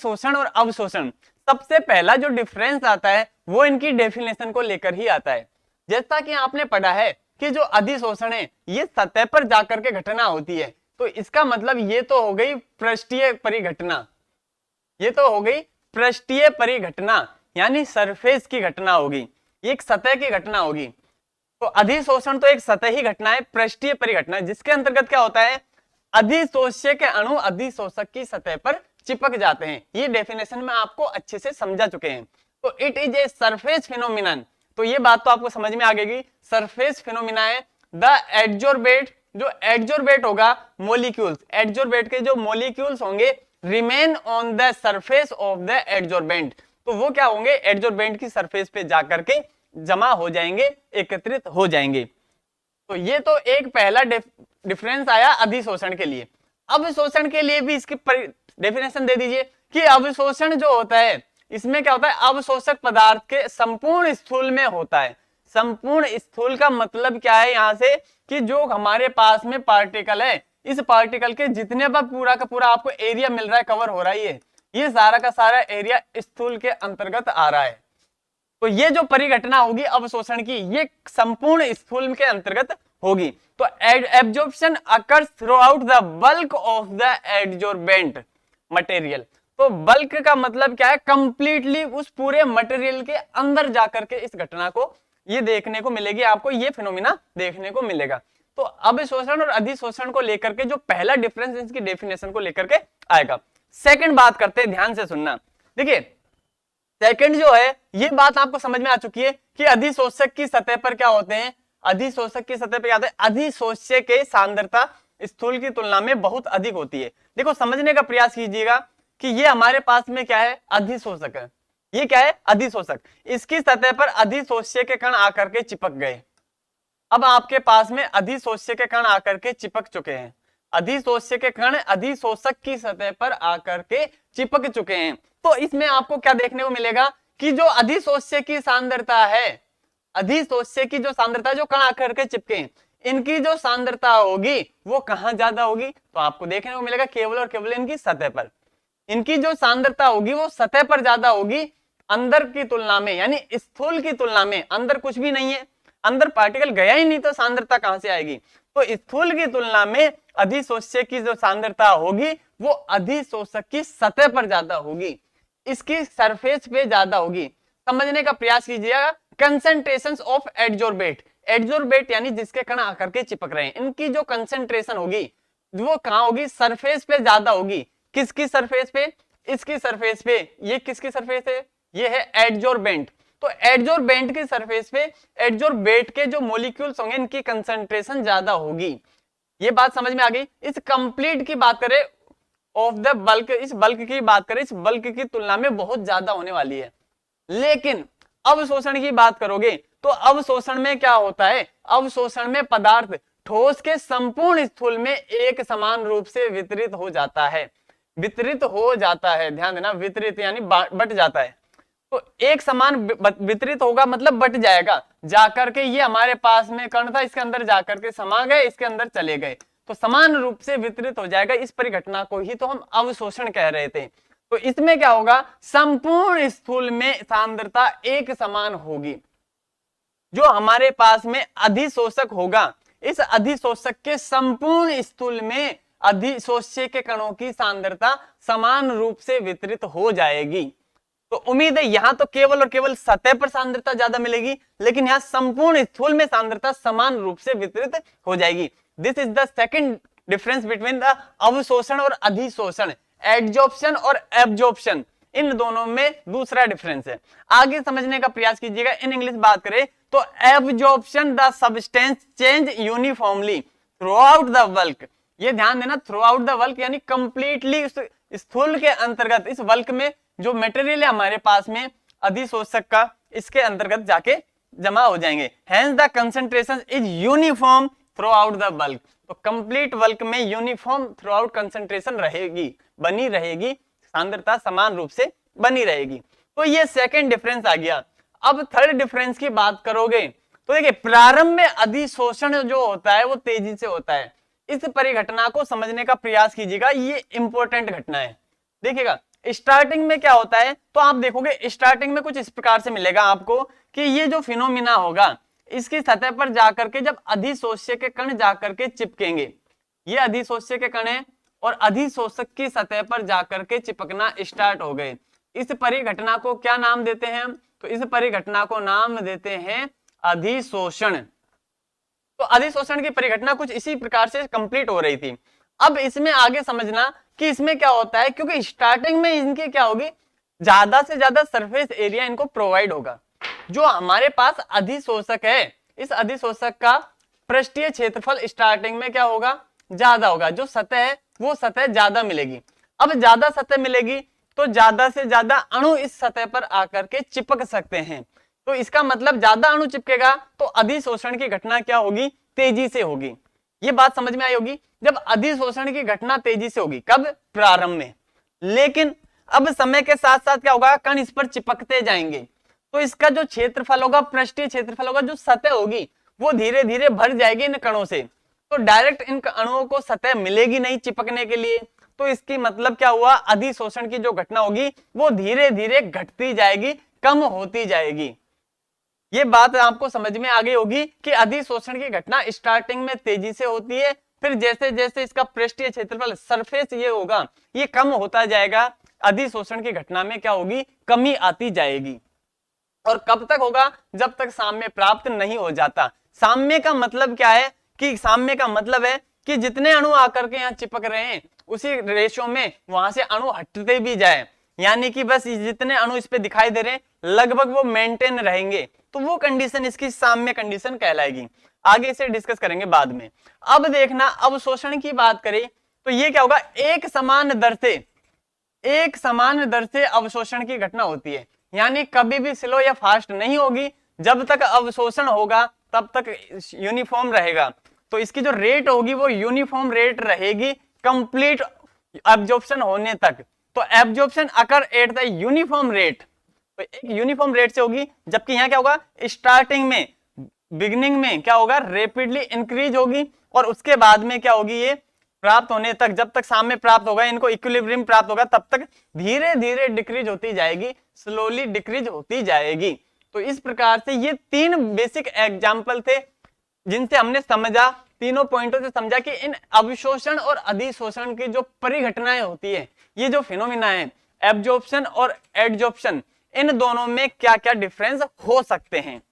अधिशोषण और अवशोषण, सबसे पहला जो डिफरेंस आता है वो इनकी डेफिनेशन को लेकर ही आता है। जैसा कि आपने पढ़ा है कि जो अधिशोषण है ये सतह पर जाकर के घटना होती है, तो इसका मतलब ये तो हो गई पृष्ठीय परिघटना, ये तो हो गई पृष्ठीय परिघटना यानी सरफेस की घटना होगी, एक सतह की घटना होगी। तो अधिशोषण तो एक सतही घटना है, पृष्ठीय परिघटना जिसके अंतर्गत क्या होता है, अधिशोष्य के अणु अधिशोषक की सतह पर चिपक जाते हैं। ये डेफिनेशन में आपको अच्छे से समझा चुके हैं। तो it is a surface phenomenon, तो ये बात तो आपको समझ में आ गई, सरफेस फिनोमिना है। द एडजोर्बेट, जो एडजोर्बेट होगा मॉलिक्यूल्स, एडजोर्बेट के जो मॉलिक्यूल्स होंगे remain on the surface of the adsorbent, तो वो क्या होंगे, एडजोर्बेंट की सरफेस पे जाकर के जमा हो जाएंगे, एकत्रित हो जाएंगे। तो ये तो एक पहला डिफरेंस आया अधिशोषण के लिए। अवशोषण के लिए भी इसकी डेफिनेशन दे दीजिए कि अवशोषण जो होता है इसमें क्या होता है, अवशोषक पदार्थ के संपूर्ण स्थूल में होता है। संपूर्ण स्थूल का मतलब क्या है यहाँ से कि जो हमारे पास में पार्टिकल है, इस पार्टिकल के जितने पर पूरा का पूरा आपको एरिया मिल रहा है, कवर हो रहा है, ये सारा का सारा एरिया स्थूल के अंतर्गत आ रहा है। तो ये जो परिघटना होगी अवशोषण की, ये संपूर्ण स्थूल के अंतर्गत होगी। तो absorption occurs through out the bulk of the adsorbent material. तो बल्क का मतलब क्या है, कंप्लीटली उस पूरे मटेरियल के अंदर जाकर के इस घटना को ये देखने को मिलेगी, आपको ये फिनोमिना देखने को मिलेगा। तो अवशोषण और अधिशोषण को लेकर के जो पहला डिफरेंस इसकी डेफिनेशन को लेकर के आएगा। सेकंड बात करते हैं, ध्यान से सुनना। देखिए सेकंड जो है, ये बात आपको समझ में आ चुकी है कि अधिशोषक की सतह पर क्या होते हैं, अधिशोषक की सतह पर क्या होता है, अधिशोष्य के सांद्रता स्थूल की तुलना में बहुत अधिक होती है। देखो समझने का प्रयास कीजिएगा कि ये हमारे पास में क्या है, अधिशोषक है। ये क्या है, अधिशोषक। इसकी सतह पर अधिशोष्य के कण आकर के चिपक गए। अब आपके पास में अधिशोष्य के कण आकर के चिपक चुके हैं, अधिशोष्य के कण अधिशोषक की सतह पर आकर के चिपक चुके हैं। तो इसमें आपको क्या देखने को मिलेगा कि जो अधिशोष्य की सांद्रता है, अधिशोष्य की जो सांद्रता, जो कण आकर के चिपके हैं, इनकी जो सांद्रता होगी वो कहां ज्यादा होगी, तो आपको देखने को मिलेगा केवल और केवल इनकी सतह पर। इनकी जो सांद्रता होगी वो सतह पर ज्यादा होगी अंदर की तुलना में, यानी स्थूल की तुलना में। अंदर कुछ भी नहीं है, अंदर पार्टिकल गया ही नहीं, तो सांद्रता कहां से आएगी। तो स्थूल की तुलना में अधिशोष्य की जो सांद्रता होगी वो अधिशोषक की सतह पर ज्यादा होगी, इसकी सरफेस पे ज्यादा होगी। समझने का प्रयास कीजिएगा। कंसंट्रेशंस ऑफ एडजोर्बेट, एडजोर्बेट यानी जिसके कण आकर के चिपक रहे हैं, इनकी जो कंसंट्रेशन होगी वो कहां होगी, सरफेस पे ज्यादा होगी। किसकी सरफेस पे, इसकी सरफेस पे। ये किसकी सरफेस है, ये है एडजोर्बेंट। तो एडजोर्बेंट की सरफेस पे एडजोर्बेट के जो मॉलिक्यूल्स होंगे इनकी कंसंट्रेशन ज्यादा होगी। ये बात समझ में आ गई। इस कंप्लीट की बात करें, ऑफ द बल्क, इस बल्क की बात करें, इस बल्क की तुलना में बहुत ज्यादा होने वाली है। लेकिन अवशोषण की बात करोगे तो अवशोषण में क्या होता है, अवशोषण में पदार्थ ठोस के संपूर्ण स्थूल में एक समान रूप से वितरित हो जाता है, वितरित हो जाता है। ध्यान देना, वितरित यानी बट जाता है। तो एक समान वितरित होगा मतलब बट जाएगा, जाकर के ये हमारे पास में कण था, इसके अंदर जाकर के समा गए, इसके अंदर चले गए, तो समान रूप से वितरित हो जाएगा। इस परिघटना को ही तो हम अवशोषण कह रहे थे। तो इसमें क्या होगा, संपूर्ण स्थूल में सांद्रता एक समान होगी। जो हमारे पास में अधिशोषक होगा, इस अधिशोषक के संपूर्ण स्थूल में अधिशोष्य के कणों की सांद्रता समान रूप से वितरित हो जाएगी। तो उम्मीद है यहां तो केवल और केवल सतह पर सांद्रता ज्यादा मिलेगी, लेकिन यहां संपूर्ण स्थूल में सांद्रता समान रूप से वितरित हो जाएगी। This is the second difference between the अवशोषण और अधिशोषण, एडजॉर्प्शन और एब्जॉर्प्शन, इन दोनों में दूसरा डिफरेंस है। आगे समझने का प्रयास कीजिएगा। इन इंग्लिश बात करें तो absorption the substance change uniformly through out the bulk. ये ध्यान देना, थ्रू आउट द बल्क यानी कंप्लीटली स्थूल के अंतर्गत, इस बल्क में जो मटेरियल है हमारे पास में अधिशोषक का, इसके अंतर्गत जाके जमा हो जाएंगे। Hence the concentration is uniform through out the bulk. तो कंप्लीट बल्क में यूनिफॉर्म थ्रू आउट कंसंट्रेशन रहेगी, बनी रहेगी, सांद्रता समान रूप से बनी रहेगी। तो ये सेकंड डिफरेंस आ गया। अब थर्ड डिफरेंस की बात करोगे तो देखिए, प्रारंभ में अधिशोषण जो होता है वो तेजी से होता है। इस परिघटना को समझने का प्रयास कीजिएगा, ये इंपॉर्टेंट घटना है। देखिएगा, स्टार्टिंग में क्या होता है, तो आप देखोगे स्टार्टिंग में कुछ इस प्रकार से मिलेगा आपको कि ये जो फिनोमिना होगा इसकी सतह पर जाकर के जब अधिशोष्य के कण जाकर के चिपकेंगे, ये अधिशोष्य के कण है और अधिशोषक की सतह पर जाकर के चिपकना स्टार्ट हो गए, इस परिघटना को क्या नाम देते हैं? तो इस परिघटना को नाम देते हैं अधिशोषण। तो अधिशोषण की परिघटना कुछ इसी प्रकार से कंप्लीट हो रही थी। अब इसमें आगे समझना कि इसमें क्या होता है, क्योंकि स्टार्टिंग में इनके क्या होगी, ज्यादा से ज्यादा सरफेस एरिया इनको प्रोवाइड होगा। जो हमारे पास अधिशोषक है, इस अधिशोषक का पृष्ठीय क्षेत्रफल स्टार्टिंग में क्या होगा, ज्यादा होगा, जो सतह है वो सतह ज्यादा मिलेगी। अब ज्यादा सतह मिलेगी तो ज्यादा से ज्यादा अणु इस सतह पर आकर के चिपक सकते हैं। तो इसका मतलब ज्यादा अणु चिपकेगा तो अधिशोषण की घटना क्या होगी, तेजी से होगी। ये बात समझ में आई होगी। जब अधिशोषण की घटना तेजी से होगी, कब? प्रारंभ में। लेकिन अब समय के साथ साथ क्या होगा, कण इस पर चिपकते जाएंगे, तो इसका जो क्षेत्रफल होगा, पृष्ठीय क्षेत्रफल होगा, जो सतह होगी वो धीरे धीरे भर जाएगी इन कणों से। तो डायरेक्ट इन अणुओं को सतह मिलेगी नहीं चिपकने के लिए। तो इसकी मतलब क्या हुआ, अधिशोषण की जो घटना होगी वो धीरे धीरे घटती जाएगी, कम होती जाएगी। ये बात आपको समझ में आ गई होगी कि अधिशोषण की घटना स्टार्टिंग में तेजी से होती है, फिर जैसे जैसे इसका पृष्ठीय क्षेत्रफल सरफेस ये होगा ये कम होता जाएगा, अधिशोषण की घटना में क्या होगी, कमी आती जाएगी। और कब तक होगा, जब तक साम्य प्राप्त नहीं हो जाता। साम्य का मतलब क्या है कि साम्य का मतलब है कि जितने अणु आकर के यहाँ चिपक रहे हैं उसी रेशो में वहां से अणु हटते भी जाए, यानी कि बस जितने अणु इस पे दिखाई दे रहे हैं लगभग वो मेंटेन रहेंगे, तो वो कंडीशन इसकी साम्य कंडीशन कहलाएगी। आगे इसे डिस्कस करेंगे बाद में। अब देखना, अवशोषण की बात करें तो ये क्या होगा, एक समान दर से अवशोषण की घटना होती है, यानी कभी भी स्लो या फास्ट नहीं होगी। जब तक अवशोषण होगा तब तक यूनिफॉर्म रहेगा, तो इसकी जो रेट होगी वो यूनिफॉर्म रेट रहेगी कंप्लीट एब्जॉर्प्शन होने तक। तो absorption occur at the uniform rate, तो एक यूनिफॉर्म रेट से होगी। जबकि यहाँ क्या होगा, स्टार्टिंग में बिगिनिंग में क्या होगा, रैपिडली इंक्रीज होगी और उसके बाद में क्या होगी, ये प्राप्त होने तक, जब तक साम्य प्राप्त होगा, इनको इक्विलिब्रियम प्राप्त होगा, तब तक धीरे धीरे डिक्रीज होती जाएगी, स्लोली डिक्रीज होती जाएगी। तो इस प्रकार से ये तीन बेसिक एग्जाम्पल थे जिनसे हमने समझा, तीनों पॉइंटों से समझा कि इन अवशोषण और अधिशोषण की जो परिघटनाएं होती है, ये जो फिनोमिना है एब्जॉर्प्शन और एडजॉर्प्शन, इन दोनों में क्या क्या डिफरेंस हो सकते हैं।